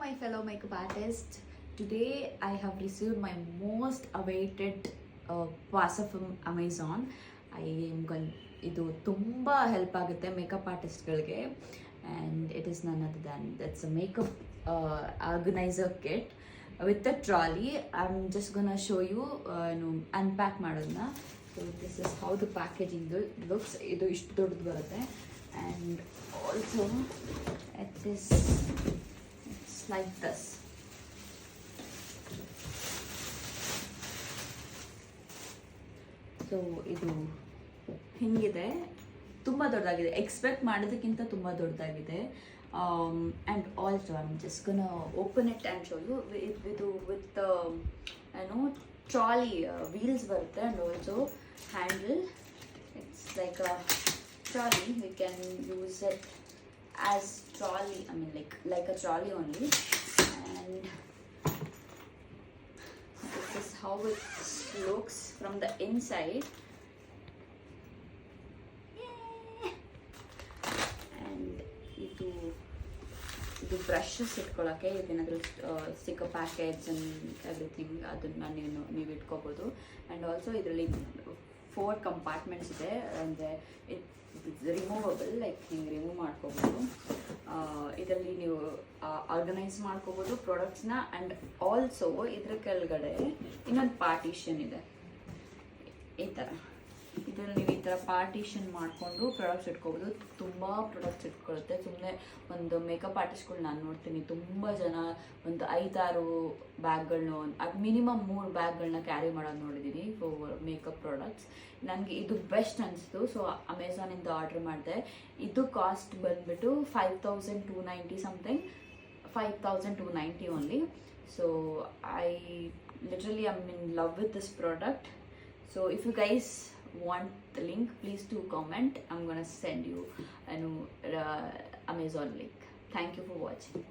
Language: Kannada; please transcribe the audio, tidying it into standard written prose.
my fellow makeup artists. Today I have received my most awaited parcel from Amazon. I am going ಇದು ತುಂಬ ಹೆಲ್ಪ್ ಆಗುತ್ತೆ ಮೇಕಪ್ ಆರ್ಟಿಸ್ಟ್ಗಳಿಗೆ and it is none other than that's a makeup organiser kit with a trolley. I am just gonna show you unpack ಮಾಡೋದನ್ನ. So this is how the packaging looks. ಇದು ಇಷ್ಟು ದೊಡ್ಡದು ಬರುತ್ತೆ and also it's like this. ಸೊ ಇದು ಹಿಂಗಿದೆ, ತುಂಬ ದೊಡ್ಡದಾಗಿದೆ, ಎಕ್ಸ್ಪೆಕ್ಟ್ ಮಾಡೋದಕ್ಕಿಂತ ತುಂಬ ದೊಡ್ಡದಾಗಿದೆ. And also I am just gonna open it and show you. ಇದು ವಿತ್ ಏನೋ ಟ್ರಾಲಿ ವೀಲ್ಸ್ ಬರುತ್ತೆ and also handle. It's like a trolley. We can use it as trolley, I mean like a trolley only, and this is how it looks from the inside. And ಇದು ಬ್ರಷಸ್ ಇಟ್ಕೊಳ್ಳೋಕ್ಕೆ, ಇದೇನಾದರೂ ಸ್ಟಿಕ್ಕರ್ ಪ್ಯಾಕೆಟ್ಸ್ ಅಂಡ್ ಎವ್ರಿಥಿಂಗ್ ಅದನ್ನು ನೀವು ಇಟ್ಕೋಬೋದು. ಆ್ಯಂಡ್ ಆಲ್ಸೋ ಇದರಲ್ಲಿ 4 ಕಂಪಾರ್ಟ್ಮೆಂಟ್ಸ್ ಇದೆ. ಅಂದರೆ ಇಟ್ಸ್ ರಿಮೂವಬಲ್, ಲೈಕ್ ನೀವು ರಿಮೂವ್ ಮಾಡ್ಕೋಬೋದು. ಇದರಲ್ಲಿ ನೀವು ಆರ್ಗನೈಸ್ ಮಾಡ್ಕೋಬೋದು ಪ್ರಾಡಕ್ಟ್ಸ್ನ. ಆ್ಯಂಡ್ ಆಲ್ಸೋ ಇದ್ರ ಕೆಳಗಡೆ ಇನ್ನೊಂದು ಪಾರ್ಟಿಷನ್ ಇದೆ ಈ ಥರ. ಇದರಲ್ಲಿ ನೀವು ಈ ಥರ ಪಾರ್ಟಿಷನ್ ಮಾಡಿಕೊಂಡು ಪ್ರಾಡಕ್ಟ್ಸ್ ಇಟ್ಕೋಬೋದು. ತುಂಬ ಪ್ರಾಡಕ್ಟ್ಸ್ ಇಟ್ಕೊಳ್ಳುತ್ತೆ. ಸುಮ್ಮನೆ ಒಂದು ಮೇಕಪ್ ಆರ್ಟಿಸ್ಟ್ಗಳು ನಾನು ನೋಡ್ತೀನಿ, ತುಂಬ ಜನ ಒಂದು 5-6 ಬ್ಯಾಗ್ಗಳನ್ನ, ಅದು ಮಿನಿಮಮ್ 3 ಬ್ಯಾಗ್ಗಳನ್ನ ಕ್ಯಾರಿ ಮಾಡೋದು ನೋಡಿದ್ದೀನಿ ಫಾರ್ ಮೇಕಪ್ ಪ್ರಾಡಕ್ಟ್ಸ್. ನನಗೆ ಇದು ಬೆಸ್ಟ್ ಅನಿಸ್ತು. ಸೊ ಅಮೆಝಾನಿಂದ ಆರ್ಡ್ರ್ ಮಾಡಿದೆ. ಇದು ಕಾಸ್ಟ್ ಬಂದುಬಿಟ್ಟು 5290 something, 5290 only. So I literally I am in love with this product. So if you guys want the link, please do comment. I'm gonna send you an Amazon link. Thank you for watching.